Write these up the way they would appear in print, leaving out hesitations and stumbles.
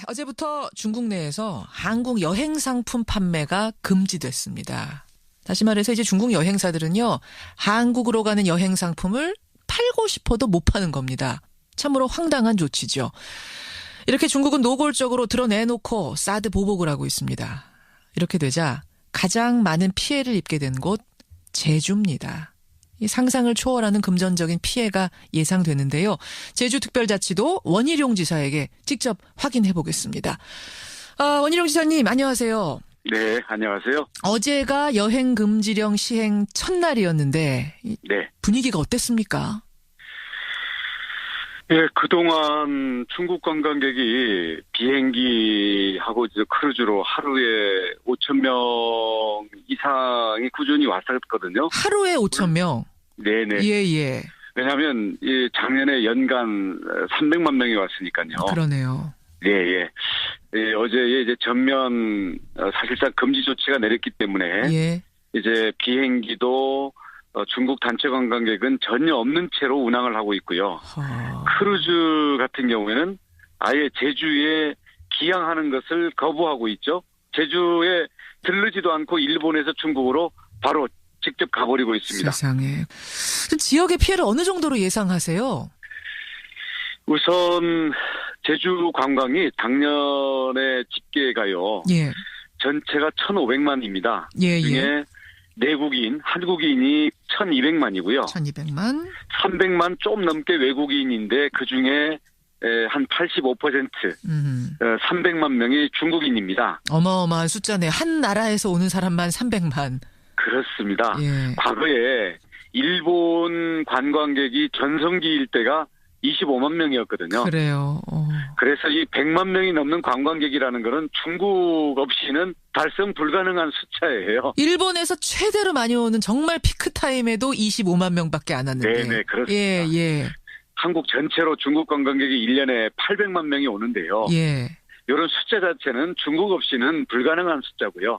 어제부터 중국 내에서 한국 여행 상품 판매가 금지됐습니다. 다시 말해서 이제 중국 여행사들은요, 한국으로 가는 여행 상품을 팔고 싶어도 못 파는 겁니다. 참으로 황당한 조치죠. 이렇게 중국은 노골적으로 드러내놓고 사드 보복을 하고 있습니다. 이렇게 되자 가장 많은 피해를 입게 된 곳 제주입니다. 이 상상을 초월하는 금전적인 피해가 예상되는데요. 제주특별자치도 원희룡 지사에게 직접 확인해 보겠습니다. 원희룡 지사님, 안녕하세요. 네, 안녕하세요. 어제가 여행 금지령 시행 첫날이었는데 네. 분위기가 어땠습니까? 예, 그동안 중국 관광객이 비행기하고 이제 크루즈로 하루에 5,000명 이상이 꾸준히 왔었거든요. 하루에 5,000명? 네네. 예. 왜냐하면 작년에 연간 300만 명이 왔으니까요. 그러네요. 예. 어제 이제 전면 사실상 금지 조치가 내렸기 때문에 이제 비행기도 중국 단체 관광객은 전혀 없는 채로 운항을 하고 있고요. 크루즈 같은 경우에는 아예 제주에 기항하는 것을 거부하고 있죠. 제주에 들르지도 않고 일본에서 중국으로 바로 직접 가버리고 있습니다. 세상에. 지역의 피해를 어느 정도로 예상하세요? 우선 제주 관광이 작년에 집계가요. 전체가 1,500만입니다. 중에 내국인, 한국인이 1,200만이고요. 1,200만? 300만 좀 넘게 외국인인데 그중에 한 85%, 300만 명이 중국인입니다. 어마어마한 숫자네. 한 나라에서 오는 사람만 300만. 그렇습니다. 과거에 일본 관광객이 전성기일 때가 25만 명이었거든요. 그래요. 그래서 이 100만 명이 넘는 관광객이라는 거는 중국 없이는 달성 불가능한 숫자예요. 일본에서 최대로 많이 오는 정말 피크 타임에도 25만 명밖에 안 왔는데. 네네, 그렇습니다. 한국 전체로 중국 관광객이 1년에 800만 명이 오는데요. 이런 숫자 자체는 중국 없이는 불가능한 숫자고요.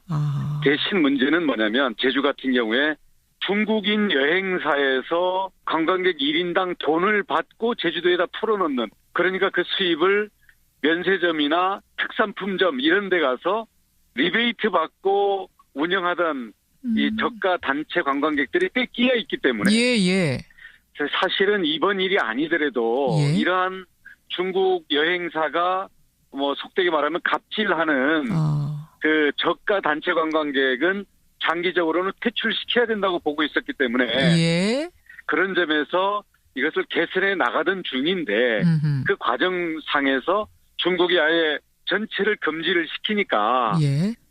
대신 문제는 뭐냐면 제주 같은 경우에 중국인 여행사에서 관광객 1인당 돈을 받고 제주도에다 풀어놓는, 그러니까 그 수입을 면세점이나 특산품점 이런 데 가서 리베이트 받고 운영하던 이 저가 단체 관광객들이 꽤 끼어 있기 때문에 사실은 이번 일이 아니더라도 이러한 중국 여행사가 뭐 속되게 말하면 갑질하는 그 저가 단체 관광객은 장기적으로는 퇴출시켜야 된다고 보고 있었기 때문에 그런 점에서 이것을 개선해 나가던 중인데 그 과정상에서 중국이 아예 전체를 금지를 시키니까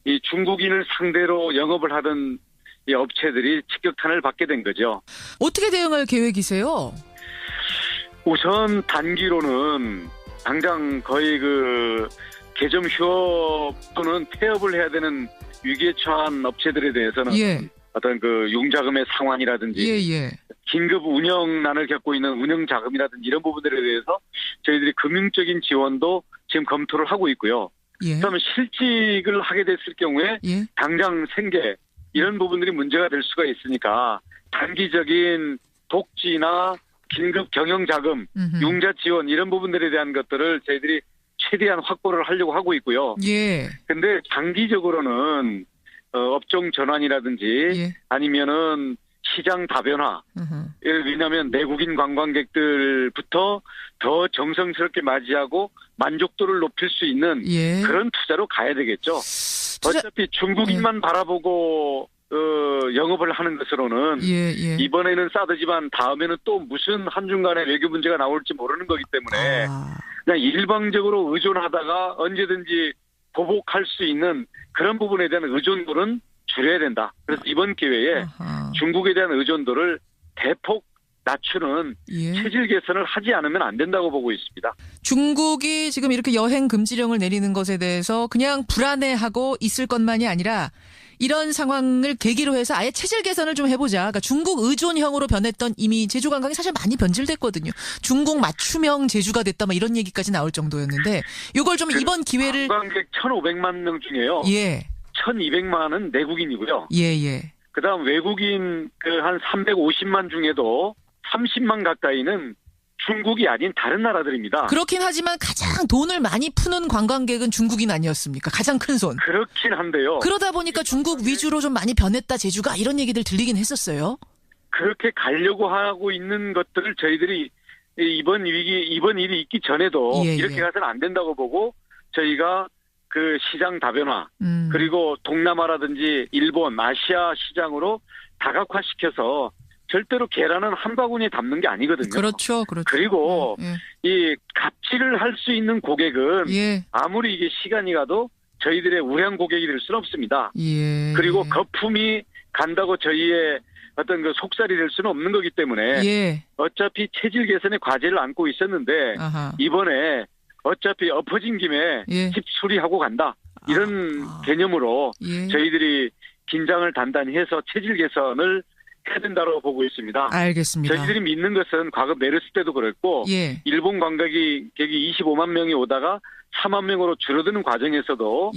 이 중국인을 상대로 영업을 하던 이 업체들이 직격탄을 받게 된 거죠. 어떻게 대응할 계획이세요? 우선 단기로는 당장 거의 그 개점 휴업 또는 폐업을 해야 되는 위기에 처한 업체들에 대해서는 어떤 그 융자금의 상환이라든지 긴급 운영난을 겪고 있는 운영자금이라든지 이런 부분들에 대해서 저희들이 금융적인 지원도 지금 검토를 하고 있고요. 그러면 실직을 하게 됐을 경우에 당장 생계 이런 부분들이 문제가 될 수가 있으니까 단기적인 독지나 긴급 경영자금, 융자 지원 이런 부분들에 대한 것들을 저희들이 최대한 확보를 하려고 하고 있고요. 근데 장기적으로는 업종 전환이라든지 아니면은 시장 다변화. 왜냐하면 내국인 관광객들부터 더 정성스럽게 맞이하고 만족도를 높일 수 있는 그런 투자로 가야 되겠죠. 어차피 중국인만 바라보고 영업을 하는 것으로는 이번에는 사드지만 다음에는 또 무슨 한중간에 외교 문제가 나올지 모르는 거기 때문에 그냥 일방적으로 의존하다가 언제든지 보복할 수 있는 그런 부분에 대한 의존도는 줄여야 된다. 그래서 이번 기회에 중국에 대한 의존도를 대폭 낮추는 체질 개선을 하지 않으면 안 된다고 보고 있습니다. 중국이 지금 이렇게 여행 금지령을 내리는 것에 대해서 그냥 불안해하고 있을 것만이 아니라 이런 상황을 계기로 해서 아예 체질 개선을 좀 해보자. 그러니까 중국 의존형으로 변했던 이미 제주 관광이 사실 많이 변질됐거든요. 중국 맞춤형 제주가 됐다 뭐 이런 얘기까지 나올 정도였는데 이걸 좀 이번 기회를. 관광객 1,500만 명 중에요. 1,200만은 내국인이고요. 그다음 외국인 그 한 350만 중에도 30만 가까이는 중국이 아닌 다른 나라들입니다. 그렇긴 하지만 가장 돈을 많이 푸는 관광객은 중국인 아니었습니까? 가장 큰 손. 그렇긴 한데요. 그러다 보니까 중국 위주로 좀 많이 변했다 제주가 이런 얘기들 들리긴 했었어요. 그렇게 가려고 하고 있는 것들을 저희들이 이번 일이 있기 전에도 이렇게 가서는 안 된다고 보고 저희가 그 시장 다변화 그리고 동남아라든지 일본, 아시아 시장으로 다각화시켜서 절대로 계란은 한 바구니에 담는 게 아니거든요. 그렇죠. 그리고 이 갑질을 할 수 있는 고객은 아무리 이게 시간이 가도 저희들의 우량 고객이 될 수는 없습니다. 그리고 거품이 간다고 저희의 어떤 그 속살이 될 수는 없는 거기 때문에 어차피 체질 개선의 과제를 안고 있었는데 이번에 어차피 엎어진 김에 집 수리하고 간다. 이런 개념으로 저희들이 긴장을 단단히 해서 체질 개선을 해야 된다고 보고 있습니다. 알겠습니다. 저희들이 믿는 것은 과거 메르스 때도 그랬고 일본 관광객이 25만 명이 오다가 4만 명으로 줄어드는 과정에서도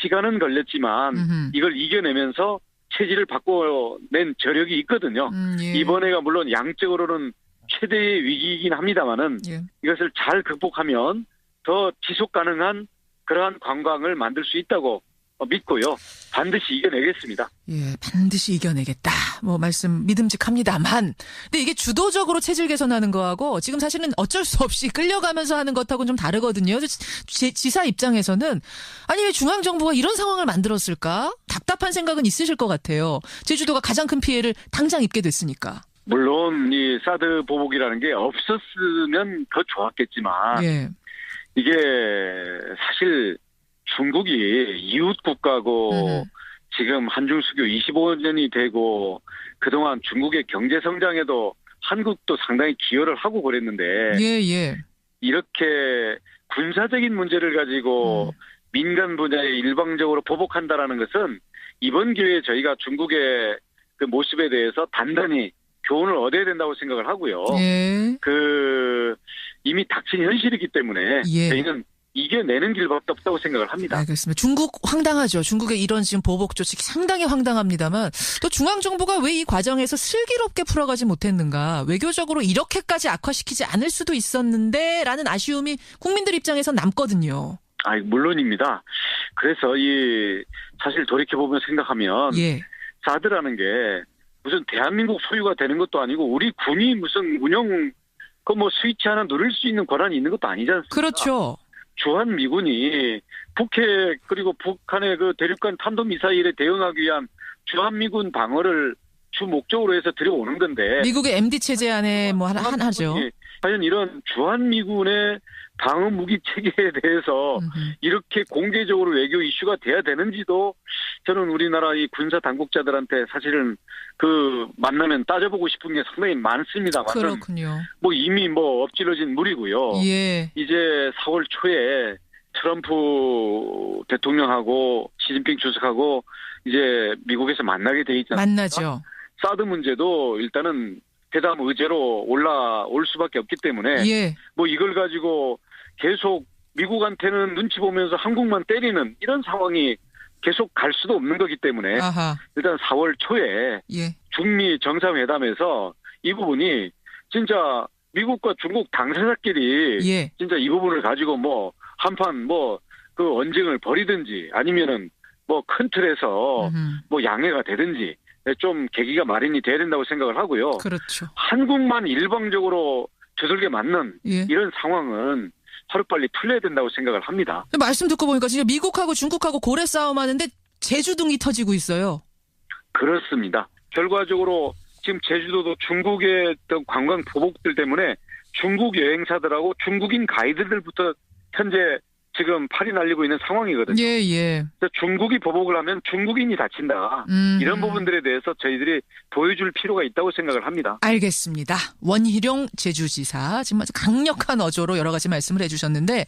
시간은 걸렸지만 이걸 이겨내면서 체질을 바꿔낸 저력이 있거든요. 이번에가 물론 양적으로는 최대의 위기이긴 합니다만은 이것을 잘 극복하면 더 지속 가능한 그러한 관광을 만들 수 있다고 믿고요. 반드시 이겨내겠습니다. 반드시 이겨내겠다. 말씀 믿음직합니다만. 근데 이게 주도적으로 체질 개선하는 거하고 지금 사실은 어쩔 수 없이 끌려가면서 하는 것하고는 좀 다르거든요. 지사 입장에서는 아니 왜 중앙정부가 이런 상황을 만들었을까? 답답한 생각은 있으실 것 같아요. 제주도가 가장 큰 피해를 당장 입게 됐으니까. 물론 이 사드 보복이라는 게 없었으면 더 좋았겠지만 이게 사실 중국이 이웃 국가고 지금 한중수교 25년이 되고 그동안 중국의 경제 성장에도 한국도 상당히 기여를 하고 그랬는데 이렇게 군사적인 문제를 가지고 민간 분야에 일방적으로 보복한다라는 것은 이번 기회에 저희가 중국의 그 모습에 대해서 단단히 교훈을 얻어야 된다고 생각을 하고요. 이미 닥친 현실이기 때문에 저희는 이겨내는 길밖에 없다고 생각을 합니다. 알겠습니다. 중국 황당하죠. 중국의 이런 지금 보복 조치 상당히 황당합니다만 또 중앙정부가 왜 이 과정에서 슬기롭게 풀어가지 못했는가. 외교적으로 이렇게까지 악화시키지 않을 수도 있었는데 라는 아쉬움이 국민들 입장에서 남거든요. 물론입니다. 그래서 사실 돌이켜보면 생각하면 사드라는 게 무슨 대한민국 소유가 되는 것도 아니고 우리 군이 무슨 운영 스위치 하나 누릴 수 있는 권한이 있는 것도 아니지 않습니까? 그렇죠. 주한미군이 북해 그리고 북한의 그 대륙간 탄도미사일에 대응하기 위한 주한미군 방어를 주 목적으로 해서 들여오는 건데 미국의 MD 체제 안에 하나죠. 과연 이런 주한미군의 방어 무기 체계에 대해서 이렇게 공개적으로 외교 이슈가 돼야 되는지도 저는 우리나라 이 군사 당국자들한테 사실은 만나면 따져보고 싶은 게 상당히 많습니다만. 그렇군요. 이미 엎질러진 물이고요. 이제 4월 초에 트럼프 대통령하고 시진핑 주석하고 이제 미국에서 만나게 돼 있잖아요. 만나죠. 사드 문제도 일단은 회담 의제로 올라올 수밖에 없기 때문에 이걸 가지고 계속 미국한테는 눈치 보면서 한국만 때리는 이런 상황이 계속 갈 수도 없는 거기 때문에 일단 4월 초에 중미 정상회담에서 이 부분이 진짜 미국과 중국 당사자끼리 진짜 이 부분을 가지고 한판 언쟁을 벌이든지 아니면은 큰 틀에서 양해가 되든지 좀 계기가 마련이 돼야 된다고 생각을 하고요. 그렇죠. 한국만 일방적으로 두들겨 맞는 이런 상황은 하루빨리 풀려야 된다고 생각을 합니다. 말씀 듣고 보니까 진짜 미국하고 중국하고 고래 싸움하는데 제주둥이 터지고 있어요. 그렇습니다. 결과적으로 지금 제주도도 중국의 관광 보복들 때문에 중국 여행사들하고 중국인 가이드들부터 현재 지금 팔이 날리고 있는 상황이거든요. 그래서 중국이 보복을 하면 중국인이 다친다. 이런 부분들에 대해서 저희들이 보여줄 필요가 있다고 생각을 합니다. 알겠습니다. 원희룡 제주지사 지금 아주 강력한 어조로 여러 가지 말씀을 해주셨는데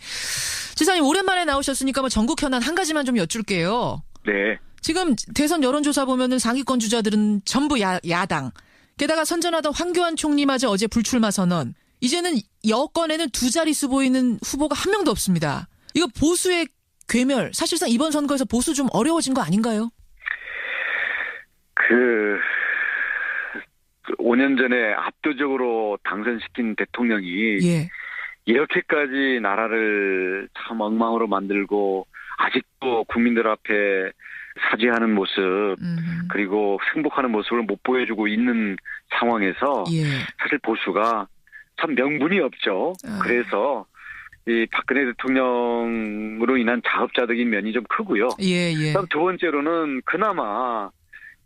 지사님 오랜만에 나오셨으니까 전국 현안 한 가지만 좀 여쭐게요. 네. 지금 대선 여론조사 보면은 상위권 주자들은 전부 야당. 게다가 선전하던 황교안 총리마저 어제 불출마 선언. 이제는 여권에는 두 자릿수 보이는 후보가 한 명도 없습니다. 이거 보수의 괴멸, 사실상 이번 선거에서 보수 좀 어려워진 거 아닌가요? 5년 전에 압도적으로 당선시킨 대통령이 예. 이렇게까지 나라를 참 엉망으로 만들고 아직도 국민들 앞에 사죄하는 모습 그리고 승복하는 모습을 못 보여주고 있는 상황에서 예. 사실 보수가 참 명분이 없죠. 그래서 이 박근혜 대통령으로 인한 자업자득인 면이 좀 크고요. 예, 예. 그다음 두 번째로는 그나마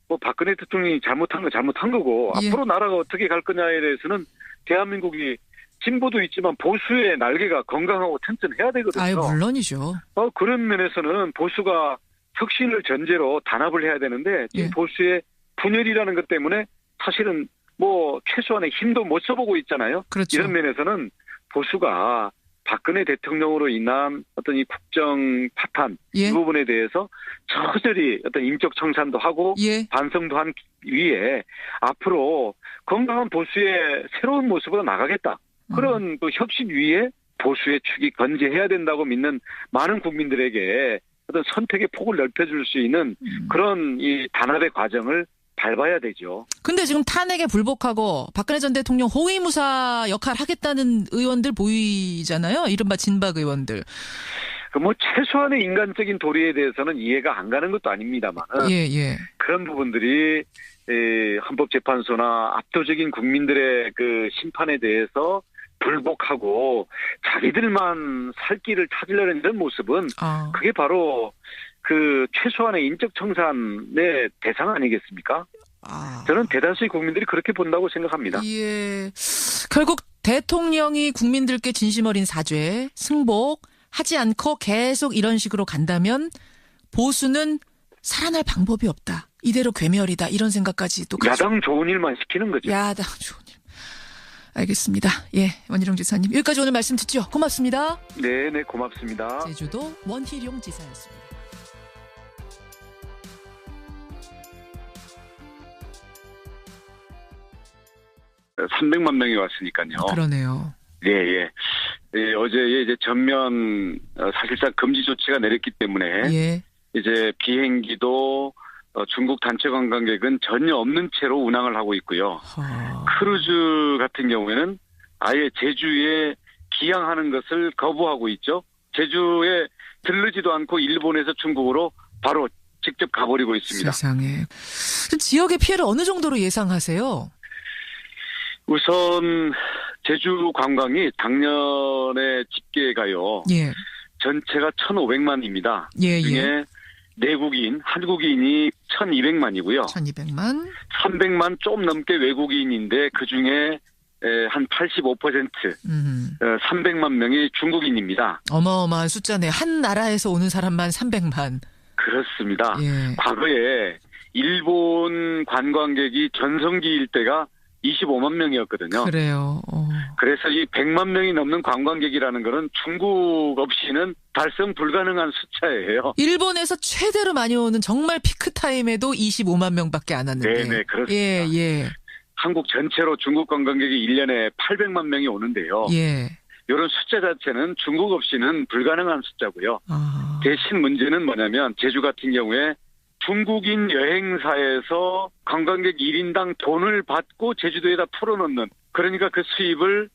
뭐 박근혜 대통령이 잘못한 거 잘못한 거고 예. 앞으로 나라가 어떻게 갈 거냐에 대해서는 대한민국이 진보도 있지만 보수의 날개가 건강하고 튼튼해야 되거든요. 아유, 물론이죠. 그런 면에서는 보수가 혁신을 전제로 단합을 해야 되는데 지금 예. 보수의 분열이라는 것 때문에 사실은 뭐 최소한의 힘도 못 써보고 있잖아요. 그렇죠. 이런 면에서는 보수가 박근혜 대통령으로 인한 어떤 이 국정 파탄 예. 이 부분에 대해서 저절히 어떤 인적 청산도 하고 예. 반성도 한 위에 앞으로 건강한 보수의 새로운 모습으로 나가겠다. 그런 그 혁신 위에 보수의 축이 건재해야 된다고 믿는 많은 국민들에게 어떤 선택의 폭을 넓혀줄 수 있는 그런 이 단합의 과정을 밟아야 되죠. 근데 지금 탄핵에 불복하고 박근혜 전 대통령 호위무사 역할 하겠다는 의원들 보이잖아요. 이른바 진박 의원들. 뭐 최소한의 인간적인 도리에 대해서는 이해가 안 가는 것도 아닙니다만 예, 예. 그런 부분들이 헌법재판소나 압도적인 국민들의 그 심판에 대해서 불복하고 자기들만 살 길을 찾으려는 이런 모습은 그게 바로 그 최소한의 인적 청산의 대상 아니겠습니까? 저는 대다수의 국민들이 그렇게 본다고 생각합니다. 예. 결국 대통령이 국민들께 진심 어린 사죄, 승복 하지 않고 계속 이런 식으로 간다면 보수는 살아날 방법이 없다. 이대로 괴멸이다. 이런 생각까지 또 야당 좋은 일만 시키는 거죠. 야당 좋은 일. 알겠습니다. 예, 원희룡 지사님 여기까지 오늘 말씀 듣죠. 고맙습니다. 네, 고맙습니다. 제주도 원희룡 지사였습니다. (300만) 명이 왔으니까요. 그러네요. 예. 어제 이제 전면 사실상 금지 조치가 내렸기 때문에 예. 이제 비행기도 중국 단체 관광객은 전혀 없는 채로 운항을 하고 있고요. 크루즈 같은 경우에는 아예 제주에 기항하는 것을 거부하고 있죠. 제주에 들르지도 않고 일본에서 중국으로 바로 직접 가버리고 있습니다. 세상에. 지역의 피해를 어느 정도로 예상하세요? 우선 제주 관광이 작년에 집계가요. 예. 전체가 1,500만입니다. 예, 중에 내국인, 한국인이 1,200만이고요. 1,200만. 300만 좀 넘게 외국인인데 그중에 한 85%, 300만 명이 중국인입니다. 어마어마한 숫자네. 한 나라에서 오는 사람만 300만. 그렇습니다. 예. 과거에 일본 관광객이 전성기일 때가 25만 명이었거든요. 그래요. 그래서 이 100만 명이 넘는 관광객이라는 거는 중국 없이는 달성 불가능한 숫자예요. 일본에서 최대로 많이 오는 정말 피크 타임에도 25만 명밖에 안 왔는데. 네, 그렇습니다. 예. 한국 전체로 중국 관광객이 1년에 800만 명이 오는데요. 예. 이런 숫자 자체는 중국 없이는 불가능한 숫자고요. 대신 문제는 뭐냐면 제주 같은 경우에 중국인 여행사에서 관광객 1인당 돈을 받고 제주도에다 풀어놓는, 그러니까 그 수입을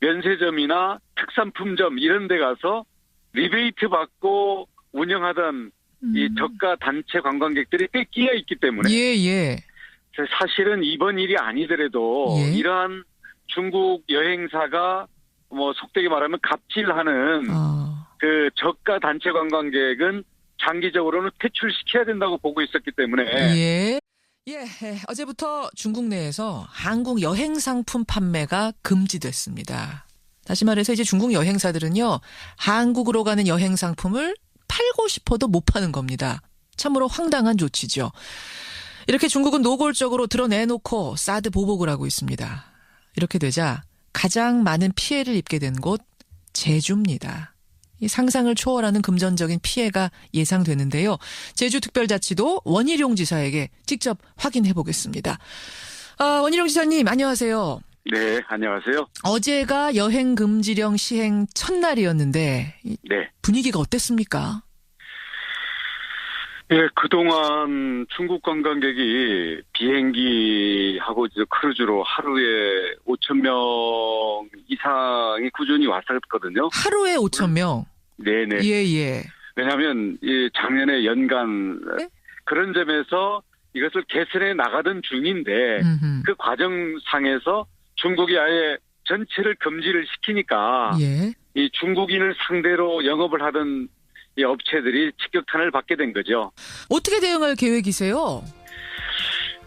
면세점이나 특산품점 이런 데 가서 리베이트 받고 운영하던 이 저가 단체 관광객들이 꽤 끼어 있기 때문에 예. 사실은 이번 일이 아니더라도 이러한 중국 여행사가 뭐 속되게 말하면 갑질하는 그 저가 단체 관광객은 장기적으로는 퇴출시켜야 된다고 보고 있었기 때문에. 예. 어제부터 중국 내에서 한국 여행 상품 판매가 금지됐습니다. 다시 말해서 이제 중국 여행사들은요, 한국으로 가는 여행 상품을 팔고 싶어도 못 파는 겁니다. 참으로 황당한 조치죠. 이렇게 중국은 노골적으로 드러내놓고 사드 보복을 하고 있습니다. 이렇게 되자 가장 많은 피해를 입게 된 곳 제주입니다. 이 상상을 초월하는 금전적인 피해가 예상되는데요. 제주특별자치도 원희룡 지사에게 직접 확인해 보겠습니다. 원희룡 지사님 안녕하세요. 네, 안녕하세요. 어제가 여행금지령 시행 첫날이었는데 네. 분위기가 어땠습니까? 예, 그동안 중국 관광객이 비행기하고 이제 크루즈로 하루에 5천 명 이상이 꾸준히 왔었거든요. 하루에 5천 명. 네네. 예. 왜냐하면 이 작년에 연간 네? 그런 점에서 이것을 개선해 나가던 중인데 그 과정상에서 중국이 아예 전체를 금지를 시키니까 예. 이 중국인을 상대로 영업을 하던 이 업체들이 직격탄을 받게 된 거죠. 어떻게 대응할 계획이세요?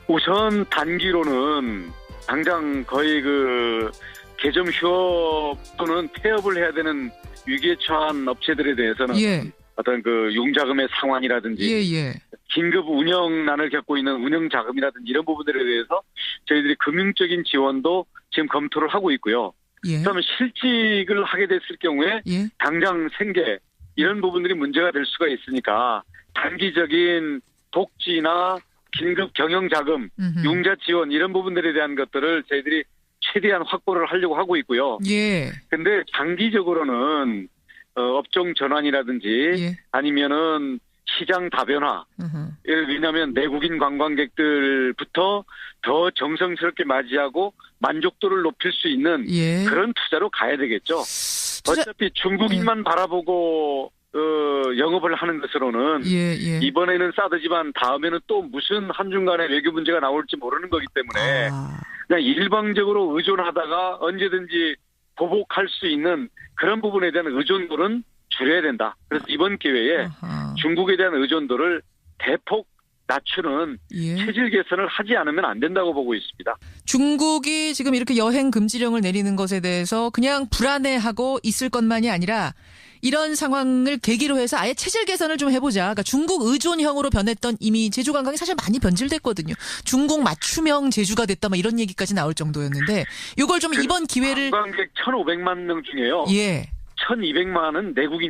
우선 단기로는 당장 거의 그 개점 휴업 또는 폐업을 해야 되는 위기에 처한 업체들에 대해서는 예. 어떤 그 융자금의 상환이라든지 예. 긴급 운영난을 겪고 있는 운영 자금이라든지 이런 부분들에 대해서 저희들이 금융적인 지원도 지금 검토를 하고 있고요. 예. 그다음에 실직을 하게 됐을 경우에 예. 당장 생계 이런 부분들이 문제가 될 수가 있으니까 단기적인 독지나 긴급 경영 자금, 융자 지원 이런 부분들에 대한 것들을 저희들이 최대한 확보를 하려고 하고 있고요. 예. 근데 장기적으로는 업종 전환이라든지 예. 아니면은 시장 다변화. 왜냐하면 내국인 관광객들부터 더 정성스럽게 맞이하고 만족도를 높일 수 있는 예. 그런 투자로 가야 되겠죠. 어차피 중국인만 바라보고 영업을 하는 것으로는 예. 이번에는 사드지만 다음에는 또 무슨 한중간에 외교 문제가 나올지 모르는 거기 때문에 그냥 일방적으로 의존하다가 언제든지 보복할 수 있는 그런 부분에 대한 의존도는 줄여야 된다. 그래서 이번 기회에 중국에 대한 의존도를 대폭 낮추는 체질 개선을 하지 않으면 안 된다고 보고 있습니다. 중국이 지금 이렇게 여행 금지령을 내리는 것에 대해서 그냥 불안해하고 있을 것만이 아니라 이런 상황을 계기로 해서 아예 체질 개선을 좀 해보자. 그러니까 중국 의존형으로 변했던 이미 제주 관광이 사실 많이 변질됐거든요. 중국 맞춤형 제주가 됐다 막 이런 얘기까지 나올 정도였는데 이걸 좀 이번 기회를 관광객 1,500만 명 중에요. 예. 1,200만은 내국인